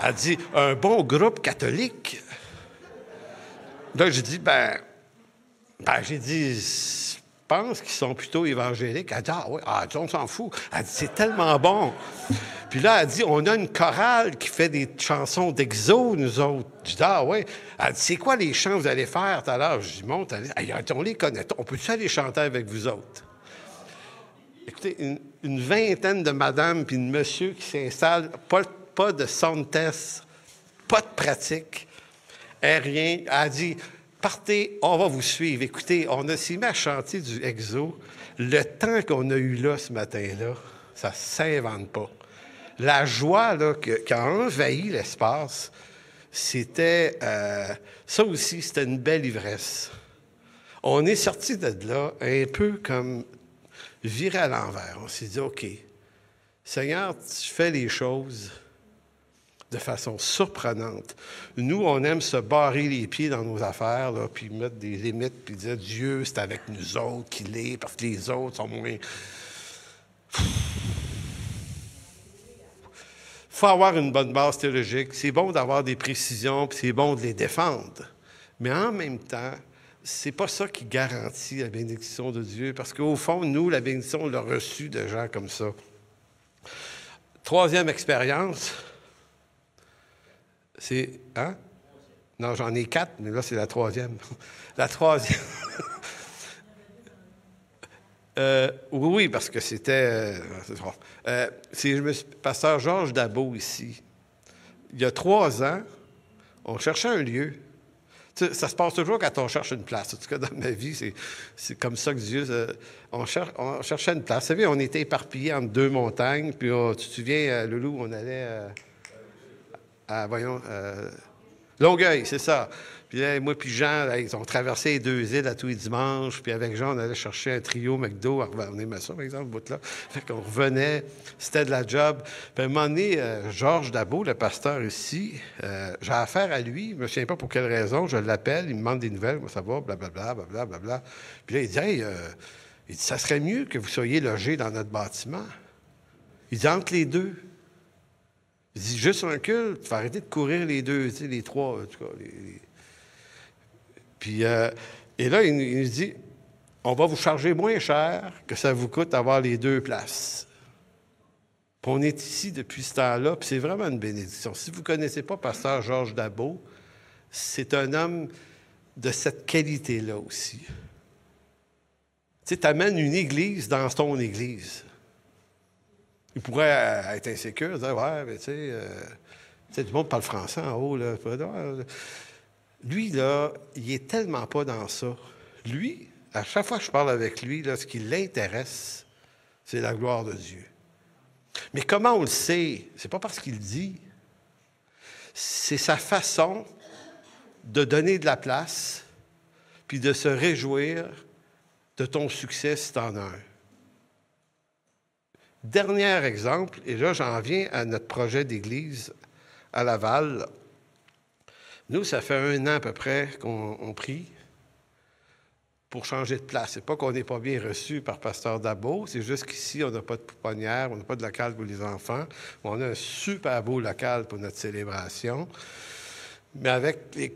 Elle dit, « Un bon groupe catholique. » Là, j'ai dit, j'ai dit, je pense qu'ils sont plutôt évangéliques. Elle dit, « Ah oui, on s'en fout. » Elle dit, « C'est tellement bon. » Puis là, elle dit, « On a une chorale qui fait des chansons d'EXO, nous autres. » Je dis, « Ah oui. » Elle dit, « C'est quoi les chants que vous allez faire tout à l'heure? » Je dis, « Monte, on les connaît. On peut-tu aller chanter avec vous autres? » Écoutez, une vingtaine de madames puis de monsieur qui s'installent, pas de sound test, pas de pratique, rien. Elle a dit, partez, on va vous suivre. Écoutez, on s'est mis à chanter du EXO. Le temps qu'on a eu là ce matin-là, ça ne s'invente pas. La joie là, qui a envahi l'espace, c'était... ça aussi, c'était une belle ivresse. On est sorti de là un peu comme viré à l'envers. On s'est dit, OK, Seigneur, tu fais les choses de façon surprenante. Nous, on aime se barrer les pieds dans nos affaires, là, puis mettre des limites, puis dire, Dieu, c'est avec nous autres qu'il est, parce que les autres sont moins... Il faut avoir une bonne base théologique. C'est bon d'avoir des précisions, puis c'est bon de les défendre. Mais en même temps, c'est pas ça qui garantit la bénédiction de Dieu, parce qu'au fond, nous, la bénédiction, on l'a reçue de gens comme ça. Troisième expérience, c'est... Hein? Non, j'en ai 4, mais là, c'est la troisième. La troisième... oui, parce que c'était... c'est pasteur Georges Dabeau, ici. Il y a 3 ans, on cherchait un lieu. Tu sais, ça se passe toujours quand on cherche une place. En tout cas, dans ma vie, c'est comme ça que Dieu... on cherchait une place. Vous savez, on était éparpillés entre 2 montagnes, puis tu te souviens, Loulou, on allait Longueuil, c'est ça. Puis là, moi puis Jean, là, ils ont traversé les 2 îles à tous les dimanches. Puis avec Jean, on allait chercher un trio McDo. On aimait ça, par exemple, ce bout-là. Fait qu'on revenait, c'était de la job. Puis à un moment donné, Georges Dabeau, le pasteur ici, j'ai affaire à lui. Je ne me souviens pas pour quelle raison. Je l'appelle, il me demande des nouvelles. Moi, ça va, blablabla, blablabla. Puis là, il dit, hey, Il dit, ça serait mieux que vous soyez logés dans notre bâtiment. Il dit, entre les deux. Il dit, juste un culte, il faut arrêter de courir les deux, tu sais, les trois, en tout cas. Puis, et là, il nous dit, on va vous charger moins cher que ça vous coûte d'avoir les deux places. Puis on est ici depuis ce temps-là, puis c'est vraiment une bénédiction. Si vous ne connaissez pas Pasteur Georges Dabeau, c'est un homme de cette qualité-là aussi. Tu sais, tu amènes une église dans ton église. Il pourrait être insécure, dire, ouais, mais tu sais, tout le monde parle français en haut, là. Lui, là, il est tellement pas dans ça. Lui, à chaque fois que je parle avec lui, là, ce qui l'intéresse, c'est la gloire de Dieu. Mais comment on le sait? C'est pas parce qu'il le dit. C'est sa façon de donner de la place, puis de se réjouir de ton succès si tu en as un. Dernier exemple, et là, j'en viens à notre projet d'église à Laval. Nous, ça fait 1 an à peu près qu'on prie pour changer de place. C'est pas qu'on n'est pas bien reçu par Pasteur Dabeau, c'est juste qu'ici, on n'a pas de pouponnière, on n'a pas de local pour les enfants. On a un super beau local pour notre célébration. Mais avec les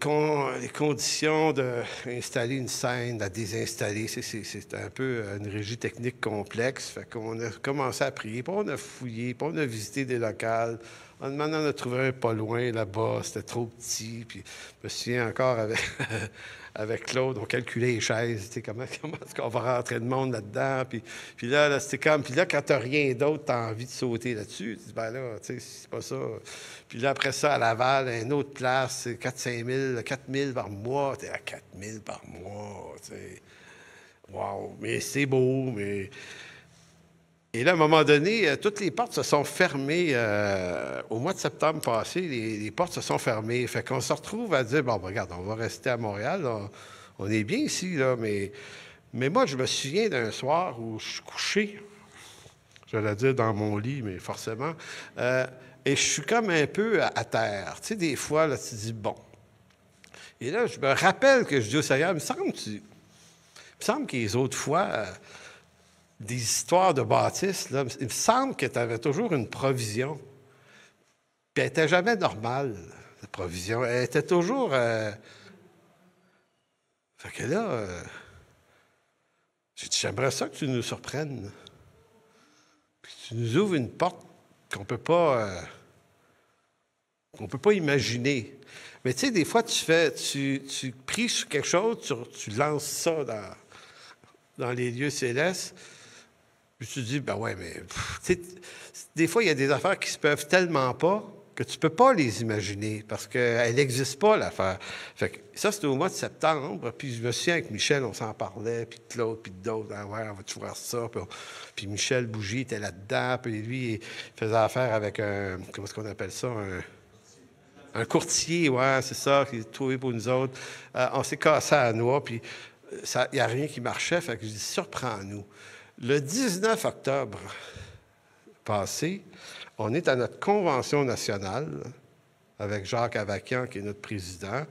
conditions d'installer une scène, de la désinstaller, c'est un peu une régie technique complexe. Fait qu'on a commencé à prier, puis on a fouillé, puis on a visité des locales. En demandant, on a trouvé un pas loin là-bas, c'était trop petit. Puis je me souviens encore avec Claude, on calculait les chaises, tu sais, comment est-ce qu'on va rentrer de monde là-dedans. Puis là, c'était comme, puis là, quand tu n'as rien d'autre, tu as envie de sauter là-dessus. Tu dis, ben là, tu sais, c'est pas ça. Puis là, après ça, à Laval, une autre place, c'est 4-5 000, 4 000 par mois. Tu es à 4 000 par mois, tu sais. Wow! Mais c'est beau, mais... Et là, à un moment donné, toutes les portes se sont fermées. Au mois de septembre passé, les portes se sont fermées. Fait qu'on se retrouve à dire, bon, regarde, on va rester à Montréal. On est bien ici, là, mais moi, je me souviens d'un soir où je suis couché, j'allais dire dans mon lit, mais forcément, et je suis comme un peu à terre. Tu sais, des fois, là, tu dis, bon. Et là, je me rappelle que je dis au Seigneur, il me semble que les autres fois... des histoires de bâtisses, là, il me semble que tu avais toujours une provision. Puis elle n'était jamais normale, la provision. Elle était toujours... Fait que là, j'ai dit, j'aimerais ça que tu nous surprennes. Puis tu nous ouvres une porte qu'on peut pas imaginer. Mais tu sais, des fois, tu pries sur quelque chose, tu lances ça dans les lieux célestes. Puis tu te dis, ben ouais, mais des fois, il y a des affaires qui se peuvent tellement pas que tu ne peux pas les imaginer parce qu'elle n'existe pas, l'affaire. Fait que ça, c'était au mois de septembre. Puis je me souviens avec Michel, on s'en parlait, puis Claude, puis d'autres. Ah ouais, on va-tu voir ça? Puis Michel Bougie était là-dedans. Puis lui, il faisait affaire avec un... Comment est-ce qu'on appelle ça? Un courtier, ouais, c'est ça, qui est trouvé pour nous autres. On s'est cassé à la noix, puis il n'y a rien qui marchait. Fait que je dis, surprends-nous. Le 19 octobre passé, on est à notre convention nationale avec Jacques Avakian, qui est notre président.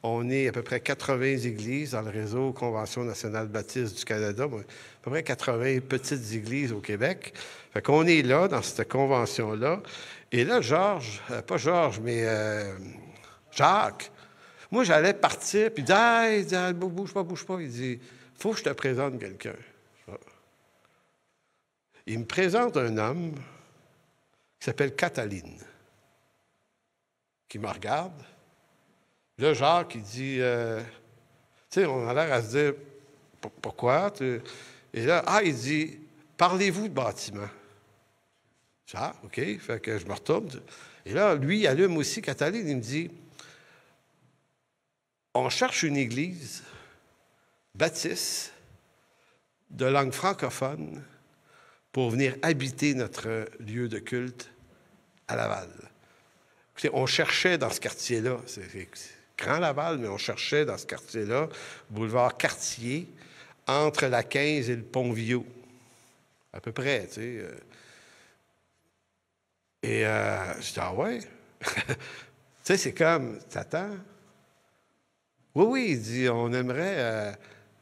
On est à peu près 80 églises dans le réseau Convention nationale baptiste du Canada, à peu près 80 petites églises au Québec. Fait qu'on est là, dans cette convention-là. Et là, Jacques, moi, j'allais partir, puis il dit, « Hey, bouge pas. » Il dit, « Faut que je te présente quelqu'un. » Il me présente un homme qui s'appelle Cataline, qui me regarde. Là, Jacques, il dit, tu sais, on a l'air à se dire, pourquoi? Et là, il dit, parlez-vous de bâtiment? Je dis, OK, fait que je me retourne. Et là, lui, il allume aussi Cataline, il me dit, on cherche une église baptiste de langue francophone pour venir habiter notre lieu de culte à Laval. Écoutez, on cherchait dans ce quartier-là, c'est Grand Laval, mais on cherchait dans ce quartier-là, boulevard Cartier, entre la 15 et le Pont-Viau, à peu près, tu sais. Et je dis, ouais. Tu sais, c'est comme, t'attends? Oui, il dit, on aimerait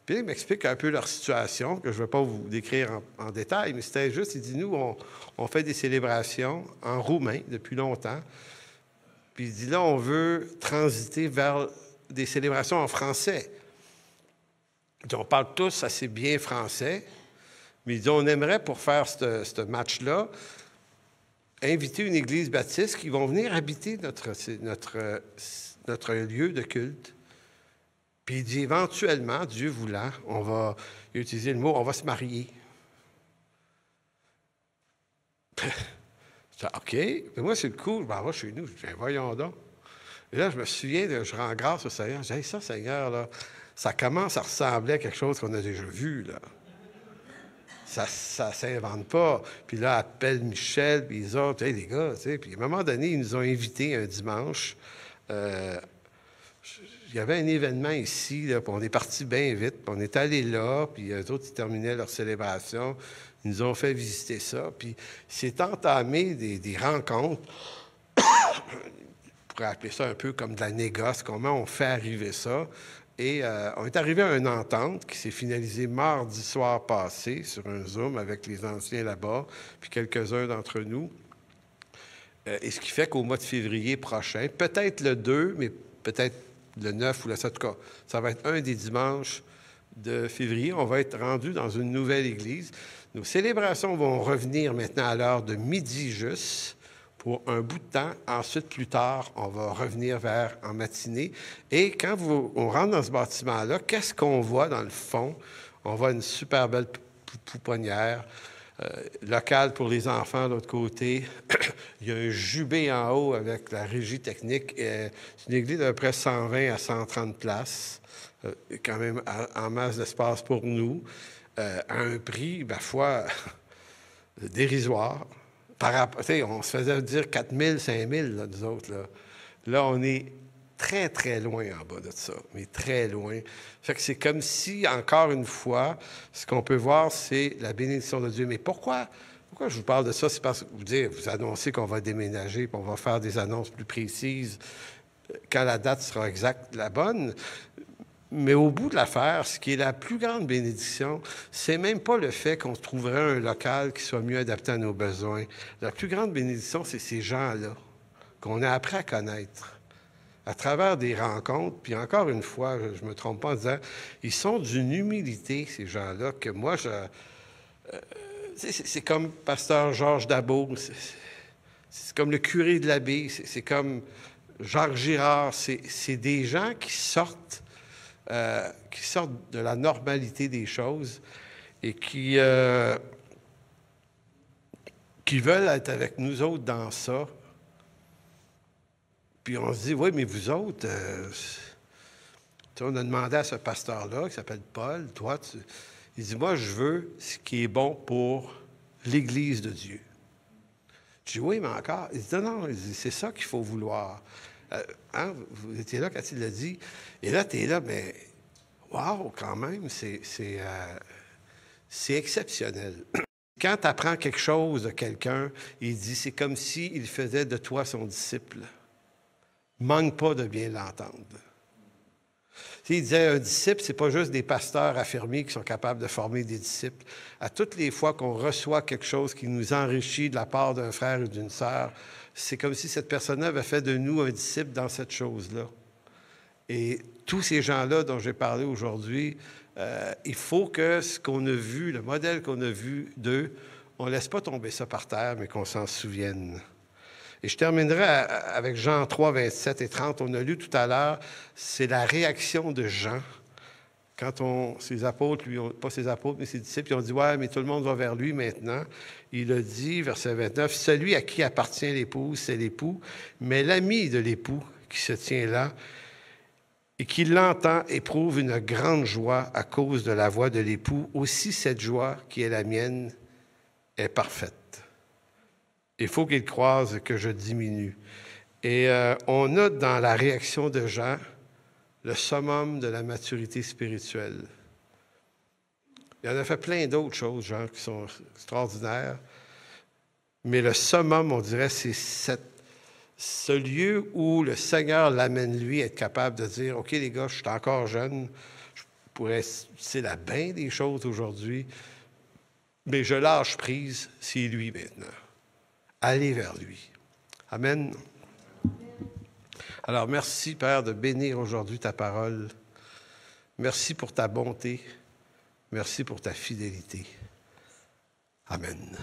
Puis il m'explique un peu leur situation, que je ne vais pas vous décrire en détail, mais c'était juste, il dit, nous, on fait des célébrations en roumain depuis longtemps. Puis il dit, là, on veut transiter vers des célébrations en français. Il dit, on parle tous assez bien français, mais il dit, on aimerait, pour faire ce match-là, inviter une église baptiste qui vont venir habiter notre lieu de culte. Puis il dit, éventuellement, Dieu voulant, on va utiliser le mot, on va se marier. Je dis, OK, mais moi, c'est le coup, je m'en vais chez nous. Je dis, voyons donc. Et là, je me souviens, je rends grâce au Seigneur. Je dis, hey, ça, Seigneur, là, ça commence à ressembler à quelque chose qu'on a déjà vu, là. Ça ne s'invente pas. Puis là, appelle Michel, puis les autres, hey, les gars, tu sais. Puis à un moment donné, ils nous ont invités un dimanche. Il y avait un événement ici, là, puis on est parti bien vite, puis on est allé là, puis eux autres, ils terminaient leur célébration. Ils nous ont fait visiter ça, puis c'est entamé des rencontres. On pourrait appeler ça un peu comme de la négoce, comment on fait arriver ça. Et on est arrivé à une entente qui s'est finalisée mardi soir passé sur un Zoom avec les anciens là-bas, puis quelques-uns d'entre nous. Et ce qui fait qu'au mois de février prochain, peut-être le 2, mais peut-être le 9 ou le 7, en tout cas, ça va être un des dimanches de février. On va être rendu dans une nouvelle église. Nos célébrations vont revenir maintenant à l'heure de midi juste pour un bout de temps. Ensuite, plus tard, on va revenir vers en matinée. Et quand on rentre dans ce bâtiment-là, qu'est-ce qu'on voit dans le fond? On voit une super belle pouponnière. Local pour les enfants de l'autre côté. Il y a un jubé en haut avec la régie technique. C'est une église d'à peu près 120 à 130 places, quand même en masse d'espace pour nous, à un prix, ma foi, dérisoire. On se faisait dire 4 000, 5 000, là, nous autres. Là, on est très, très loin en bas de ça, mais très loin. Fait que c'est comme si, encore une fois, ce qu'on peut voir, c'est la bénédiction de Dieu. Mais pourquoi je vous parle de ça? C'est parce que vous annoncez qu'on va déménager, puis on va faire des annonces plus précises quand la date sera exacte, la bonne. Mais au bout de l'affaire, ce qui est la plus grande bénédiction, c'est même pas le fait qu'on trouverait un local qui soit mieux adapté à nos besoins. La plus grande bénédiction, c'est ces gens-là qu'on a appris à connaître à travers des rencontres. Puis encore une fois, je ne me trompe pas en disant, ils sont d'une humilité, ces gens-là, que moi, c'est comme pasteur Georges Dabot, c'est comme le curé de l'Abbé, c'est comme Jacques Girard. C'est des gens qui sortent de la normalité des choses et qui veulent être avec nous autres dans ça. Puis on se dit, oui, mais vous autres, on a demandé à ce pasteur-là, qui s'appelle Paul, toi, il dit, moi, je veux ce qui est bon pour l'Église de Dieu. Je dis, oui, mais encore. Il dit, non, c'est ça qu'il faut vouloir. Vous étiez là quand il l'a dit. Et là, tu es là, mais, wow, quand même, c'est exceptionnel. Quand tu apprends quelque chose de quelqu'un, il dit, c'est comme s'il faisait de toi son disciple. Manque pas de bien l'entendre. Il disait, un disciple, c'est pas juste des pasteurs affirmés qui sont capables de former des disciples. À toutes les fois qu'on reçoit quelque chose qui nous enrichit de la part d'un frère ou d'une sœur, c'est comme si cette personne-là avait fait de nous un disciple dans cette chose-là. Et tous ces gens-là dont j'ai parlé aujourd'hui, il faut que ce qu'on a vu, le modèle qu'on a vu d'eux, on ne laisse pas tomber ça par terre, mais qu'on s'en souvienne. Et je terminerai avec Jean 3, 27 et 30. On a lu tout à l'heure, c'est la réaction de Jean. Quand ses apôtres, pas ses apôtres, mais ses disciples, ils ont dit, ouais, mais tout le monde va vers lui maintenant. Il a dit, verset 29, celui à qui appartient l'épouse, c'est l'époux, mais l'ami de l'époux qui se tient là et qui l'entend éprouve une grande joie à cause de la voix de l'époux. Aussi, cette joie qui est la mienne est parfaite. Il faut qu'il croise que je diminue. Et on a dans la réaction de Jean le summum de la maturité spirituelle. Il en a fait plein d'autres choses, Jean, qui sont extraordinaires. Mais le summum, on dirait, c'est ce lieu où le Seigneur l'amène, lui, à être capable de dire, « OK, les gars, je suis encore jeune, pourrais être utile à bien des choses aujourd'hui, mais je lâche prise, c'est lui maintenant. Allez vers lui. Amen. Alors, merci, Père, de bénir aujourd'hui ta parole. Merci pour ta bonté. Merci pour ta fidélité. Amen.